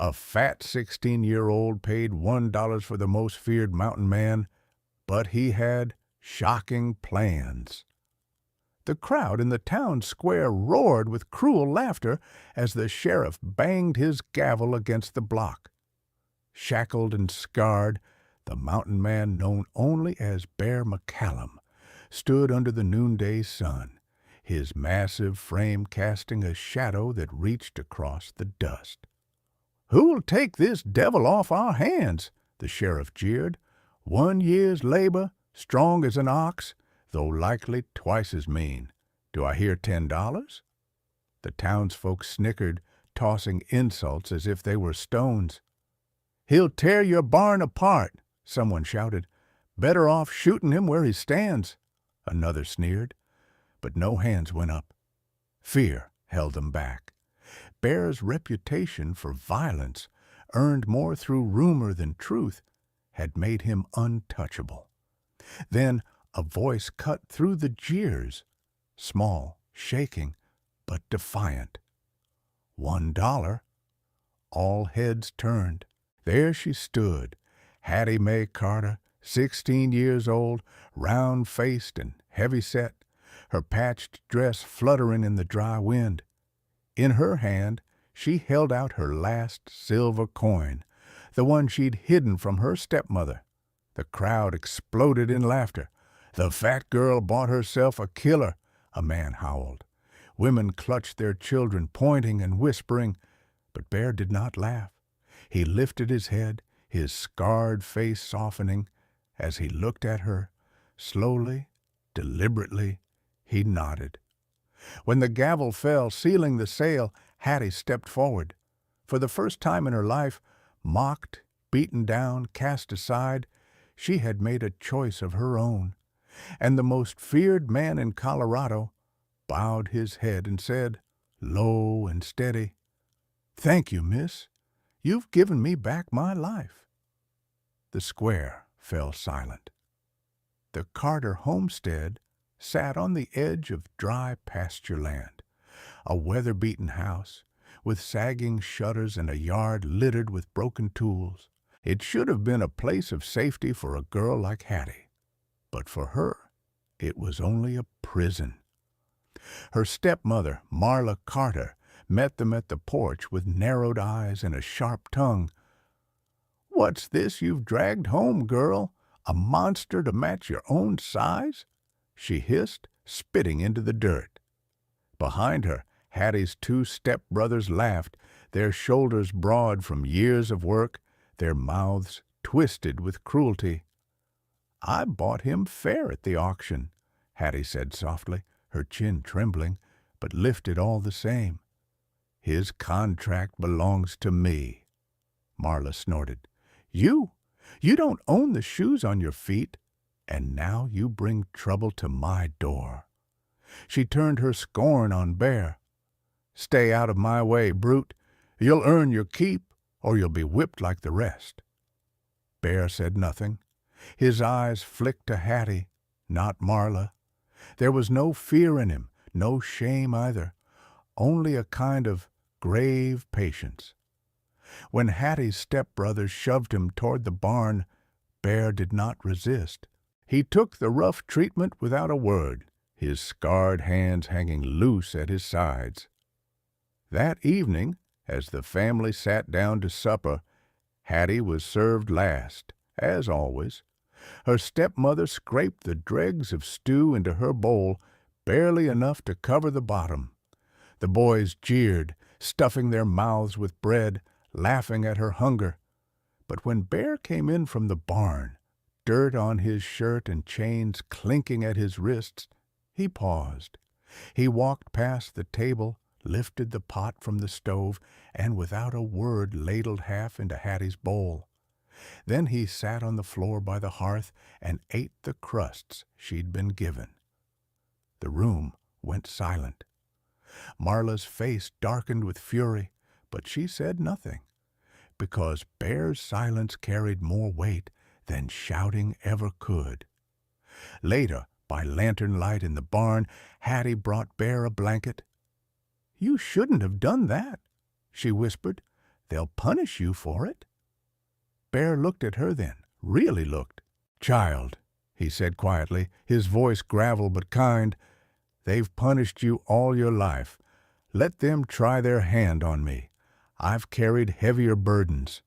A fat 16-year-old paid $1 for the most feared mountain man, but he had shocking plans. The crowd in the town square roared with cruel laughter as the sheriff banged his gavel against the block. Shackled and scarred, the mountain man, known only as Bear McCallum, stood under the noonday sun, his massive frame casting a shadow that reached across the dust. "Who'll take this devil off our hands?" the sheriff jeered. "1 year's labor, strong as an ox, though likely twice as mean. Do I hear $10? The townsfolk snickered, tossing insults as if they were stones. "He'll tear your barn apart," someone shouted. "Better off shooting him where he stands," another sneered. But no hands went up. Fear held them back. Bear's reputation for violence, earned more through rumor than truth, had made him untouchable. Then a voice cut through the jeers, small, shaking, but defiant. $1. All heads turned. There she stood, Hattie Mae Carter, 16 years old, round-faced and heavy-set, her patched dress fluttering in the dry wind. In her hand she held out her last silver coin, the one she'd hidden from her stepmother. The crowd exploded in laughter. "The fat girl bought herself a killer," a man howled. Women clutched their children, pointing and whispering, but Bear did not laugh. He lifted his head, his scarred face softening. As he looked at her, slowly, deliberately, he nodded. When the gavel fell, sealing the sale, Hattie stepped forward. For the first time in her life, mocked, beaten down, cast aside, she had made a choice of her own. And the most feared man in Colorado bowed his head and said, low and steady, "Thank you, miss. You've given me back my life." The square fell silent. The Carter homestead sat on the edge of dry pasture land, a weather-beaten house with sagging shutters and a yard littered with broken tools. It should have been a place of safety for a girl like Hattie, but for her it was only a prison. Her stepmother, Marla Carter, met them at the porch with narrowed eyes and a sharp tongue. "What's this you've dragged home, girl? A monster to match your own size?" she hissed, spitting into the dirt. Behind her, Hattie's two stepbrothers laughed, their shoulders broad from years of work, their mouths twisted with cruelty. "I bought him fair at the auction," Hattie said softly, her chin trembling, but lifted all the same. "His contract belongs to me." Marla snorted. You don't own the shoes on your feet, and now you bring trouble to my door." She turned her scorn on Bear. "Stay out of my way, brute. You'll earn your keep, or you'll be whipped like the rest." Bear said nothing. His eyes flicked to Hattie, not Marla. There was no fear in him, no shame either, only a kind of grave patience. When Hattie's stepbrothers shoved him toward the barn, Bear did not resist. He took the rough treatment without a word, his scarred hands hanging loose at his sides. That evening, as the family sat down to supper, Hattie was served last, as always. Her stepmother scraped the dregs of stew into her bowl, barely enough to cover the bottom. The boys jeered, stuffing their mouths with bread, laughing at her hunger. But when Bear came in from the barn, dirt on his shirt and chains clinking at his wrists, he paused. He walked past the table, lifted the pot from the stove, and without a word ladled half into Hattie's bowl. Then he sat on the floor by the hearth and ate the crusts she'd been given. The room went silent. Marla's face darkened with fury, but she said nothing, because Bear's silence carried more weight than shouting ever could. Later, by lantern light in the barn, Hattie brought Bear a blanket. "You shouldn't have done that," she whispered. They'll punish you for it." Bear looked at her then, really looked. "Child," he said quietly, his voice gravel but kind, "they've punished you all your life. Let them try their hand on me. I've carried heavier burdens."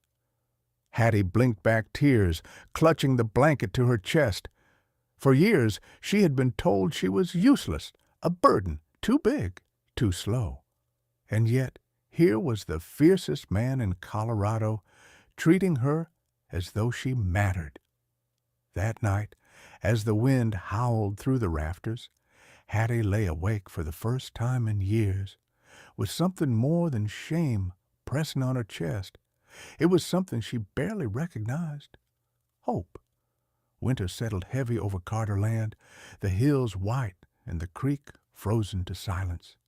Hattie blinked back tears, clutching the blanket to her chest. For years she had been told she was useless, a burden, too big, too slow. And yet here was the fiercest man in Colorado treating her as though she mattered. That night, as the wind howled through the rafters, Hattie lay awake for the first time in years, with something more than shame pressing on her chest. It was something she barely recognized. Hope. Winter settled heavy over Carter Land, the hills white and the creek frozen to silence.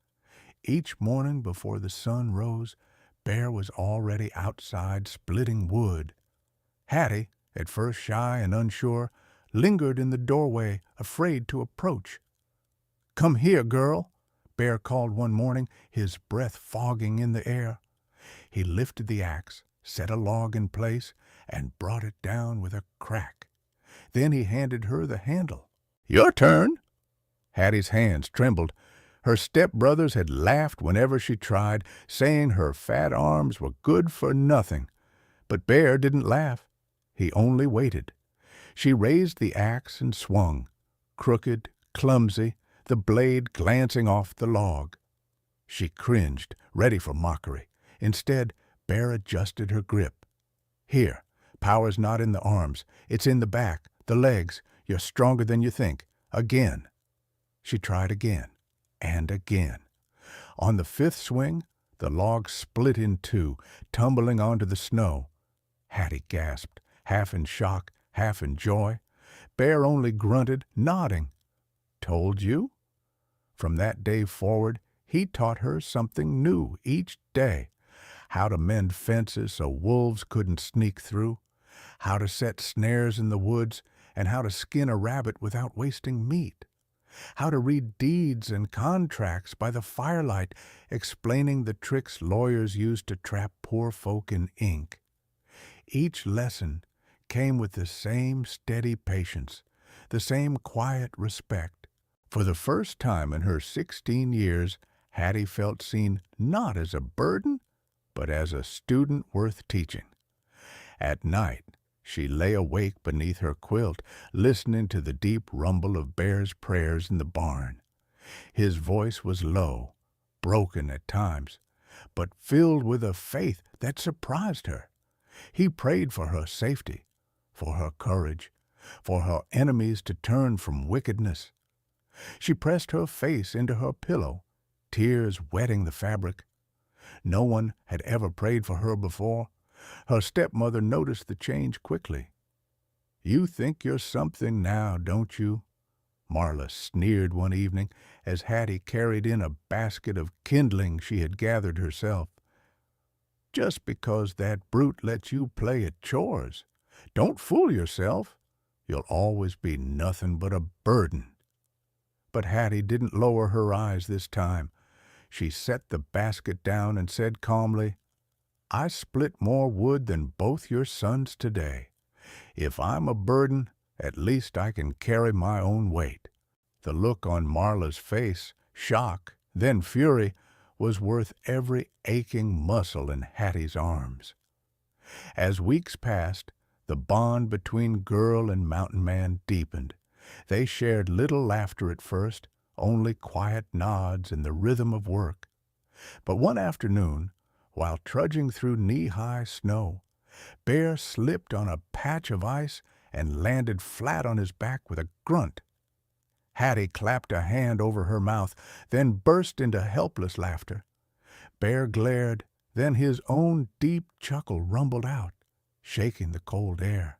Each morning before the sun rose, Bear was already outside splitting wood. Hattie, at first shy and unsure, lingered in the doorway, afraid to approach. "Come here, girl," Bear called one morning, his breath fogging in the air. He lifted the axe, set a log in place, and brought it down with a crack. Then he handed her the handle. "Your turn." Hattie's hands trembled. Her step-brothers had laughed whenever she tried, saying her fat arms were good for nothing. But Bear didn't laugh. He only waited. She raised the axe and swung, crooked, clumsy, the blade glancing off the log. She cringed, ready for mockery. Instead, Bear adjusted her grip. "Here, power's not in the arms. It's in the back, the legs. You're stronger than you think. Again." She tried again, and again. On the fifth swing, the log split in two, tumbling onto the snow. Hattie gasped, half in shock, half in joy. Bear only grunted, nodding. "Told you?" From that day forward, he taught her something new each day. How to mend fences so wolves couldn't sneak through, how to set snares in the woods, and how to skin a rabbit without wasting meat, how to read deeds and contracts by the firelight, explaining the tricks lawyers used to trap poor folk in ink. Each lesson came with the same steady patience, the same quiet respect. For the first time in her 16 years, Hattie felt seen not as a burden, but as a student worth teaching. At night, she lay awake beneath her quilt, listening to the deep rumble of Bear's prayers in the barn. His voice was low, broken at times, but filled with a faith that surprised her. He prayed for her safety, for her courage, for her enemies to turn from wickedness. She pressed her face into her pillow, tears wetting the fabric. No one had ever prayed for her before. Her stepmother noticed the change quickly. "You think you're something now, don't you?" Marla sneered one evening as Hattie carried in a basket of kindling she had gathered herself. "Just because that brute lets you play at chores. Don't fool yourself. You'll always be nothing but a burden." But Hattie didn't lower her eyes this time. She set the basket down and said calmly, "I split more wood than both your sons today. If I'm a burden, at least I can carry my own weight." The look on Marla's face, shock, then fury, was worth every aching muscle in Hattie's arms. As weeks passed, the bond between girl and mountain man deepened. They shared little laughter at first, only quiet nods and the rhythm of work. But one afternoon, while trudging through knee-high snow, Bear slipped on a patch of ice and landed flat on his back with a grunt. Hattie clapped a hand over her mouth, then burst into helpless laughter. Bear glared, then his own deep chuckle rumbled out, shaking the cold air.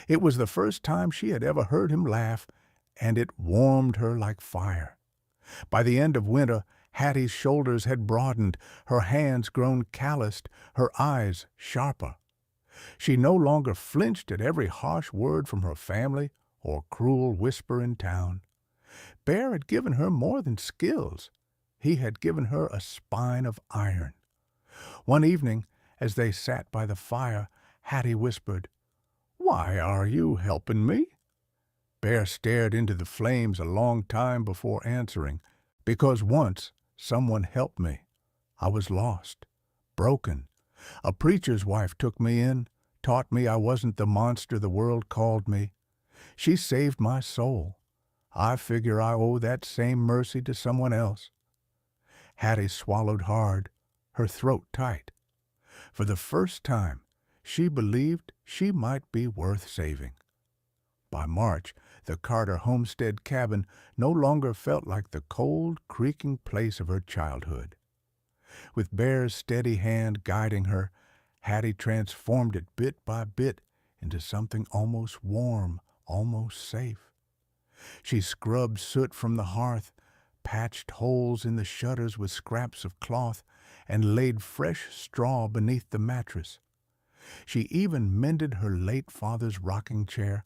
It was the first time she had ever heard him laugh, and it warmed her like fire. By the end of winter, Hattie's shoulders had broadened, her hands grown calloused, her eyes sharper. She no longer flinched at every harsh word from her family or cruel whisper in town. Bear had given her more than skills. He had given her a spine of iron. One evening, As they sat by the fire, Hattie whispered, "Why are you helping me?" Bear stared into the flames a long time before answering. "Because once someone helped me. I was lost, broken. A preacher's wife took me in, taught me I wasn't the monster the world called me. She saved my soul. I figure I owe that same mercy to someone else." Hattie swallowed hard, her throat tight. For the first time, she believed she might be worth saving. By March, the Carter homestead cabin no longer felt like the cold, creaking place of her childhood. With Bear's steady hand guiding her, Hattie transformed it bit by bit into something almost warm, almost safe. She scrubbed soot from the hearth, patched holes in the shutters with scraps of cloth, and laid fresh straw beneath the mattress. She even mended her late father's rocking chair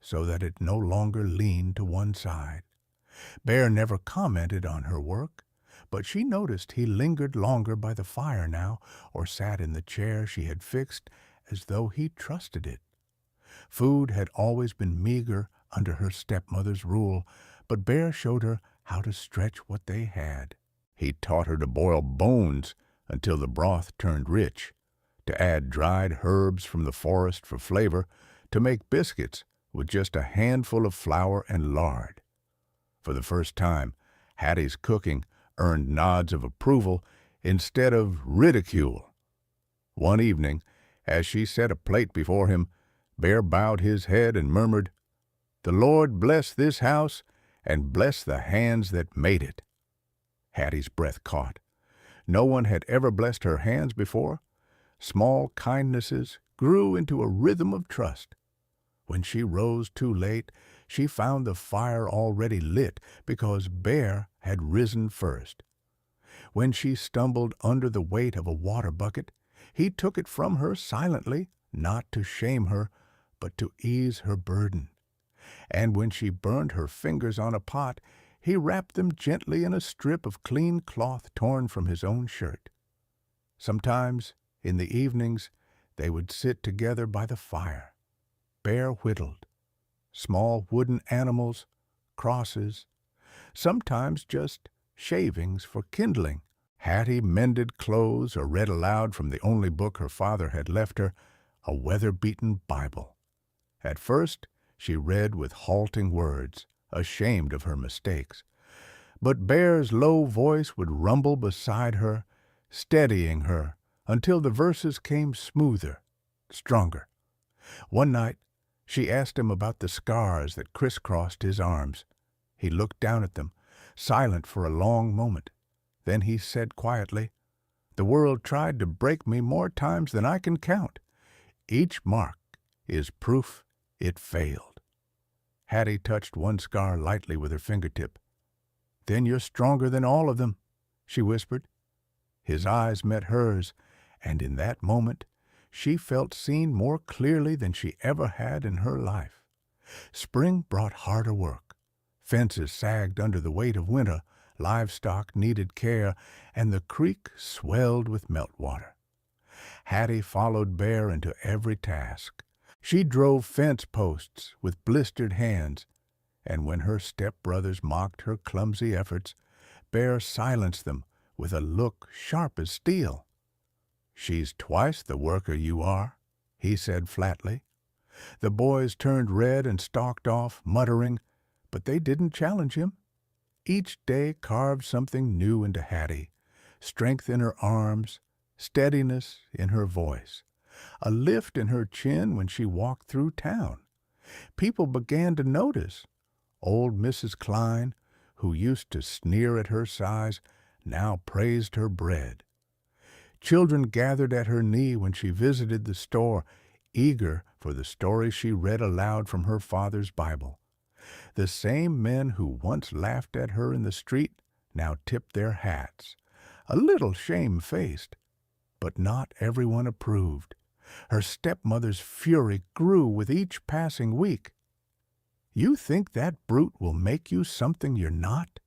so that it no longer leaned to one side. Bear never commented on her work, but she noticed he lingered longer by the fire now, or sat in the chair she had fixed as though he trusted it. Food had always been meager under her stepmother's rule, but Bear showed her how to stretch what they had. He taught her to boil bones until the broth turned rich, to add dried herbs from the forest for flavor, to make biscuits with just a handful of flour and lard. For the first time, Hattie's cooking earned nods of approval instead of ridicule. One evening, as she set a plate before him, Bear bowed his head and murmured, "The Lord bless this house and bless the hands that made it." Hattie's breath caught. No one had ever blessed her hands before. Small kindnesses grew into a rhythm of trust. When she rose too late, she found the fire already lit because Bear had risen first. When she stumbled under the weight of a water bucket, he took it from her silently, not to shame her, but to ease her burden. And when she burned her fingers on a pot, he wrapped them gently in a strip of clean cloth torn from his own shirt. Sometimes, in the evenings, they would sit together by the fire. Bear whittled. Small wooden animals, crosses, sometimes just shavings for kindling. Hattie mended clothes or read aloud from the only book her father had left her, a weather-beaten Bible. At first, she read with halting words, ashamed of her mistakes. But Bear's low voice would rumble beside her, steadying her until the verses came smoother, stronger. One night, she asked him about the scars that crisscrossed his arms. He looked down at them, silent for a long moment. Then he said quietly, "The world tried to break me more times than I can count. Each mark is proof it failed." Hattie touched one scar lightly with her fingertip. "Then you're stronger than all of them," she whispered. His eyes met hers, and in that moment she felt seen more clearly than she ever had in her life. Spring brought harder work. Fences sagged under the weight of winter, livestock needed care, and the creek swelled with meltwater. Hattie followed Bear into every task. She drove fence posts with blistered hands, and when her step-brothers mocked her clumsy efforts, Bear silenced them with a look sharp as steel. "She's twice the worker you are," he said flatly. The boys turned red and stalked off, muttering, but they didn't challenge him. Each day carved something new into Hattie, strength in her arms, steadiness in her voice, a lift in her chin when she walked through town. People began to notice. Old Mrs. Klein, who used to sneer at her size, now praised her bread. Children gathered at her knee when she visited the store, eager for the stories she read aloud from her father's Bible. The same men who once laughed at her in the street now tipped their hats, a little shame-faced. But not everyone approved. Her stepmother's fury grew with each passing week. "You think that brute will make you something you're not?"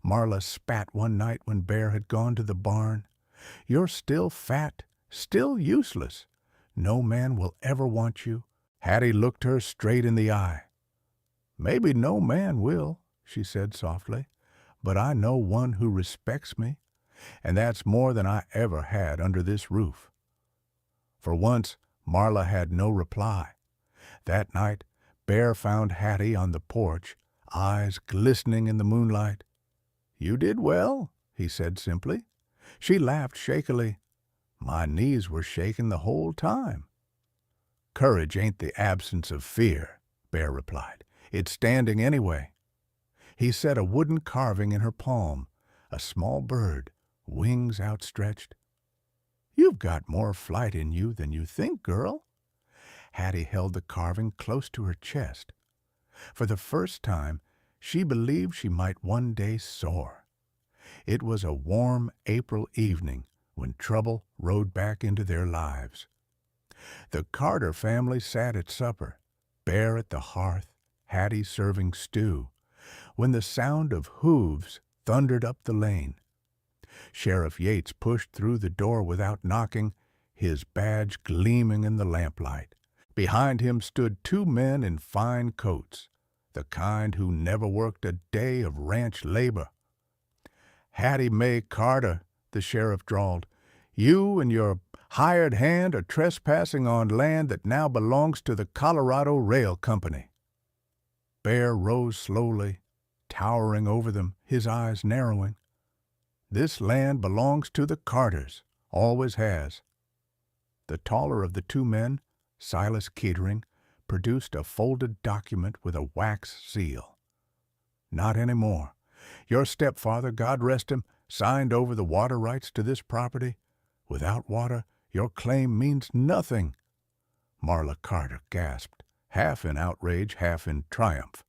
Marla spat one night when Bear had gone to the barn. "You're still fat still useless. No man will ever want you. Hattie looked her straight in the eye. Maybe no man will, she said softly, but I know one who respects me, and that's more than I ever had under this roof. For once, Marla had no reply. That night, Bear found Hattie on the porch, eyes glistening in the moonlight. "You did well," he said simply. She laughed shakily. "My knees were shaking the whole time." "Courage ain't the absence of fear," Bear replied. "It's standing anyway." He set a wooden carving in her palm, a small bird, wings outstretched. "You've got more flight in you than you think, girl." Hattie held the carving close to her chest. For the first time, she believed she might one day soar. It was a warm April evening when trouble rode back into their lives. The Carter family sat at supper, Bear at the hearth, Hattie serving stew, when the sound of hooves thundered up the lane. Sheriff Yates pushed through the door without knocking, his badge gleaming in the lamplight. Behind him stood two men in fine coats, the kind who never worked a day of ranch labor. "Hattie Mae Carter," the sheriff drawled, "you and your hired hand are trespassing on land that now belongs to the Colorado Rail Company." Bear rose slowly, towering over them, his eyes narrowing. "This land belongs to the Carters, always has." The taller of the two men, Silas Kettering, produced a folded document with a wax seal. "Not any more. Your stepfather, God rest him, signed over the water rights to this property. Without water, your claim means nothing." Marla Carter gasped, half in outrage, half in triumph.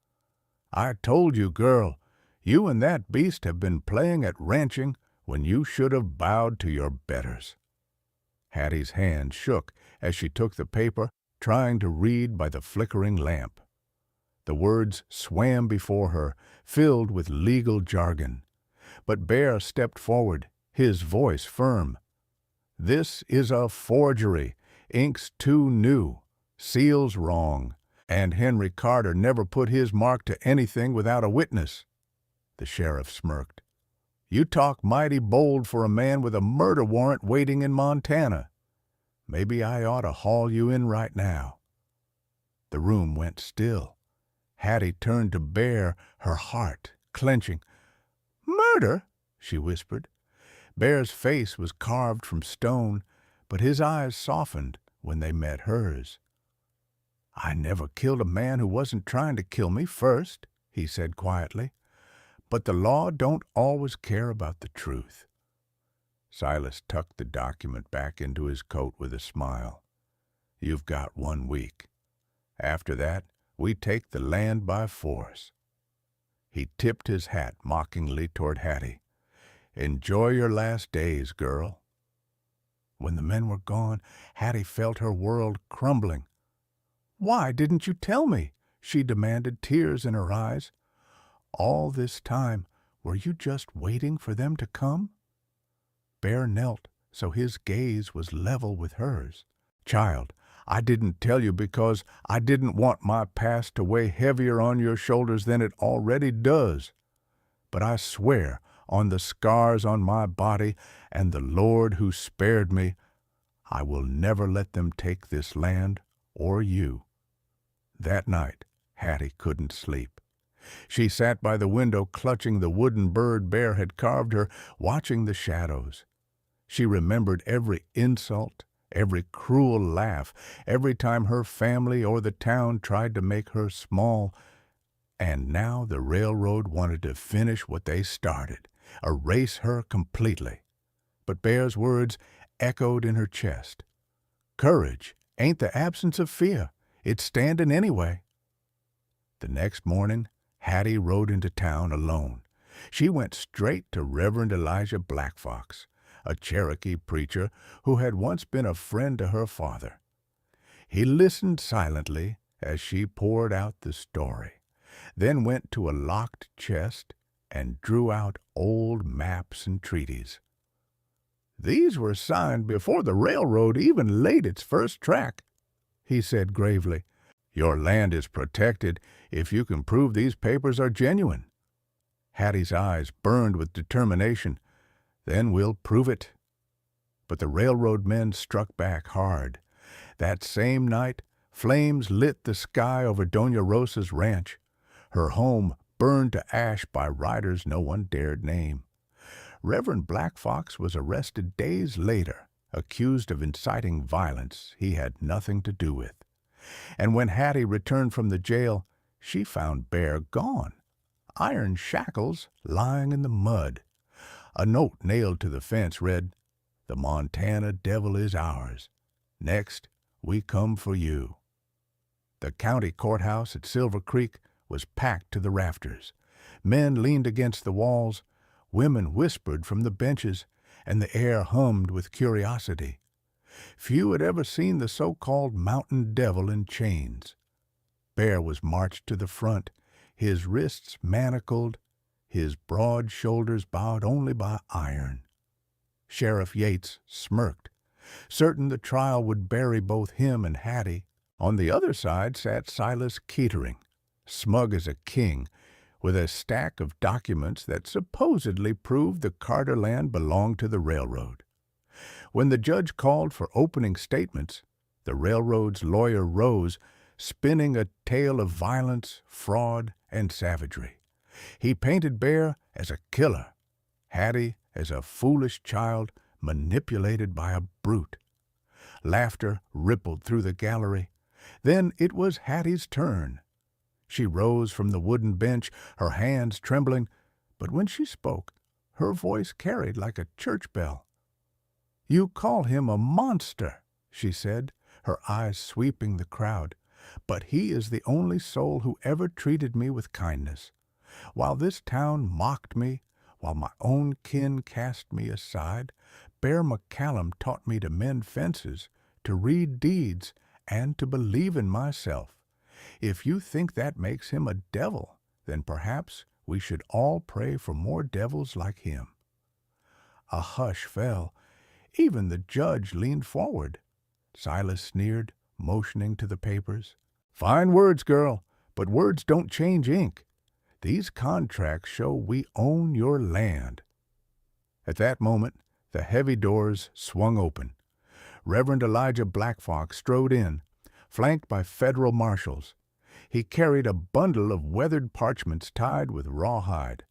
"I told you, girl, you and that beast have been playing at ranching when you should have bowed to your betters." Hattie's hand shook as she took the paper, trying to read by the flickering lamp. The words swam before her, filled with legal jargon. But Bear stepped forward, his voice firm. "This is a forgery. Ink's too new. Seal's wrong. And Henry Carter never put his mark to anything without a witness." The sheriff smirked. "You talk mighty bold for a man with a murder warrant waiting in Montana. Maybe I ought to haul you in right now." The room went still. Hattie turned to Bear, her heart clenching. "Murder?" she whispered. Bear's face was carved from stone, but his eyes softened when they met hers. "I never killed a man who wasn't trying to kill me first," he said quietly. "But the law don't always care about the truth." Silas tucked the document back into his coat with a smile. "You've got 1 week. After that, we take the land by force." He tipped his hat mockingly toward Hattie. "Enjoy your last days, girl." When the men were gone, Hattie felt her world crumbling. "Why didn't you tell me?" she demanded, tears in her eyes. "All this time, were you just waiting for them to come?" Bear knelt, so his gaze was level with hers. "Child, I didn't tell you because I didn't want my past to weigh heavier on your shoulders than it already does. But I swear on the scars on my body and the Lord who spared me, I will never let them take this land or you." That night, Hattie couldn't sleep. She sat by the window clutching the wooden bird Bear had carved her, watching the shadows. She remembered every insult, every cruel laugh, every time her family or the town tried to make her small. And now the railroad wanted to finish what they started, erase her completely. But Bear's words echoed in her chest. "Courage ain't the absence of fear. It's standing anyway." The next morning, Hattie rode into town alone. She went straight to Reverend Elijah Blackfox, a Cherokee preacher who had once been a friend to her father. He listened silently as she poured out the story, then went to a locked chest and drew out old maps and treaties. "These were signed before the railroad even laid its first track," he said gravely. "Your land is protected if you can prove these papers are genuine." Hattie's eyes burned with determination. "Then we'll prove it." But the railroad men struck back hard. That same night, flames lit the sky over Doña Rosa's ranch. Her home burned to ash by riders no one dared name. Reverend Black Fox was arrested days later, accused of inciting violence he had nothing to do with. And when Hattie returned from the jail, she found Bear gone, iron shackles lying in the mud. A note nailed to the fence read, "The Montana Devil is ours. Next, we come for you." The county courthouse at Silver Creek was packed to the rafters. Men leaned against the walls, women whispered from the benches, and the air hummed with curiosity. Few had ever seen the so-called Mountain Devil in chains. Bear was marched to the front, his wrists manacled, his broad shoulders bowed only by iron. Sheriff Yates smirked, certain the trial would bury both him and Hattie. On the other side sat Silas Keatering, smug as a king, with a stack of documents that supposedly proved the Carter land belonged to the railroad. When the judge called for opening statements, the railroad's lawyer rose, spinning a tale of violence, fraud, and savagery. He painted Bear as a killer, Hattie as a foolish child manipulated by a brute. Laughter rippled through the gallery. Then it was Hattie's turn. She rose from the wooden bench, her hands trembling, but when she spoke, her voice carried like a church bell. "You call him a monster," she said, her eyes sweeping the crowd, "but he is the only soul who ever treated me with kindness. While this town mocked me, while my own kin cast me aside, Bear McCallum taught me to mend fences, to read deeds, and to believe in myself. If you think that makes him a devil, then perhaps we should all pray for more devils like him." A hush fell. Even the judge leaned forward. Silas sneered, motioning to the papers. "Fine words, girl, but words don't change ink. These contracts show we own your land." At that moment, the heavy doors swung open. Reverend Elijah Black Fox strode in, flanked by federal marshals. He carried a bundle of weathered parchments tied with rawhide.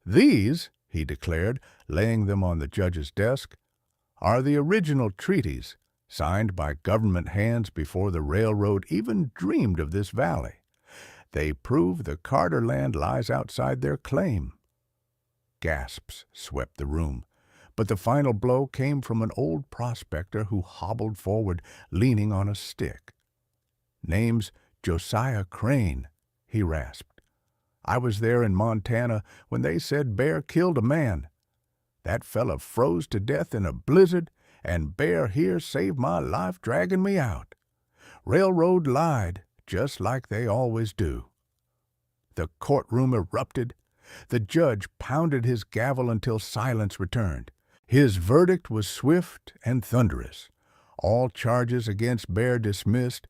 "These," he declared, laying them on the judge's desk, "are the original treaties, signed by government hands before the railroad even dreamed of this valley. They prove the Carter land lies outside their claim." Gasps swept the room, but the final blow came from an old prospector who hobbled forward, leaning on a stick. "Name's Josiah Crane," he rasped. "I was there in Montana when they said Bear killed a man. That fella froze to death in a blizzard, and Bear here saved my life dragging me out. Railroad lied, just like they always do." The courtroom erupted. The judge pounded his gavel until silence returned. His verdict was swift and thunderous. All charges against Bear dismissed,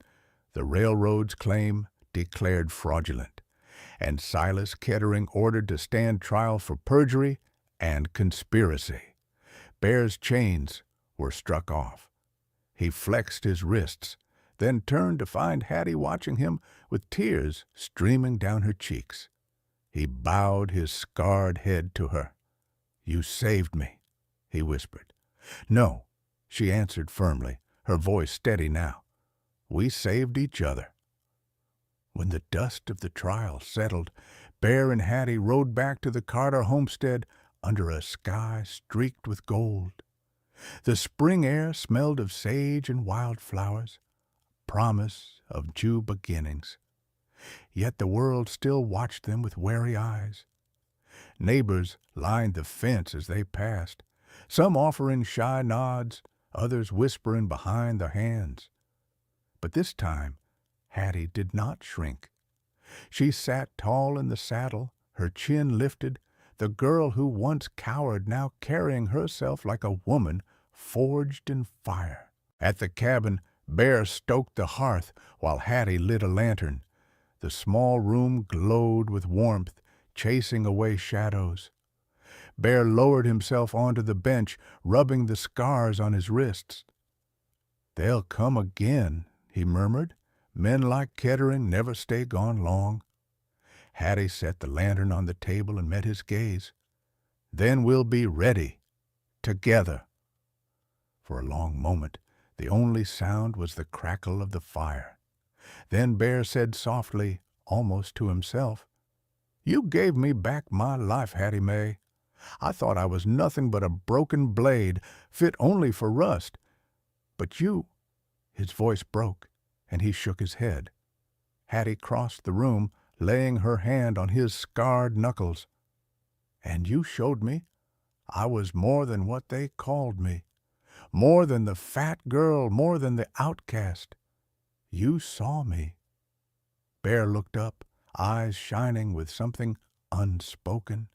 the railroad's claim declared fraudulent, and Silas Kettering ordered to stand trial for perjury and conspiracy. Bear's chains were struck off. He flexed his wrists, then turned to find Hattie watching him with tears streaming down her cheeks. He bowed his scarred head to her. "You saved me," he whispered. "No," she answered firmly, her voice steady now. "We saved each other." When the dust of the trial settled, Bear and Hattie rode back to the Carter homestead under a sky streaked with gold. The spring air smelled of sage and wildflowers, promise of new beginnings. Yet the world still watched them with wary eyes. Neighbors lined the fence as they passed, some offering shy nods, others whispering behind their hands. But this time, Hattie did not shrink. She sat tall in the saddle, her chin lifted, The girl who once cowered now carrying herself like a woman forged in fire. At the cabin, Bear stoked the hearth while Hattie lit a lantern. The small room glowed with warmth, chasing away shadows. Bear lowered himself onto the bench, rubbing the scars on his wrists. "They'll come again," he murmured. "Men like Kettering never stay gone long." Hattie set the lantern on the table and met his gaze. "Then we'll be ready, together." For a long moment, the only sound was the crackle of the fire. Then Bear said softly, almost to himself, "You gave me back my life, Hattie Mae. I thought I was nothing but a broken blade, fit only for rust. But you—" His voice broke, and he shook his head. Hattie crossed the room, laying her hand on his scarred knuckles. "And you showed me I was more than what they called me. More than the fat girl, more than the outcast. You saw me." Bear looked up, eyes shining with something unspoken.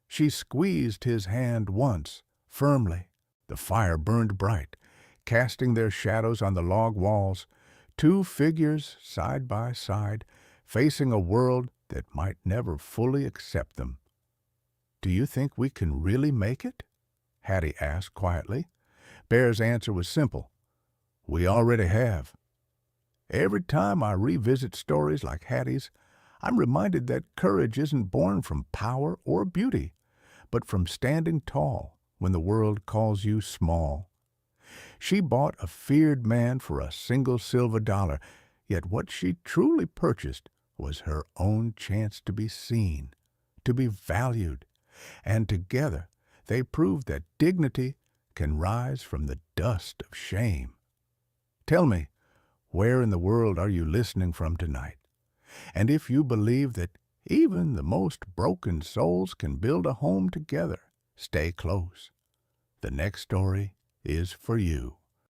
She squeezed his hand once, firmly. The fire burned bright, casting their shadows on the log walls, two figures side by side, facing a world that might never fully accept them. "Do you think we can really make it?" Hattie asked quietly. Bear's answer was simple. "We already have." Every time I revisit stories like Hattie's, I'm reminded that courage isn't born from power or beauty, but from standing tall when the world calls you small. She bought a feared man for a single silver dollar, yet what she truly purchased was her own chance to be seen, to be valued, and together they proved that dignity can rise from the dust of shame. Tell me, where in the world are you listening from tonight? And if you believe that even the most broken souls can build a home together, stay close. The next story is for you.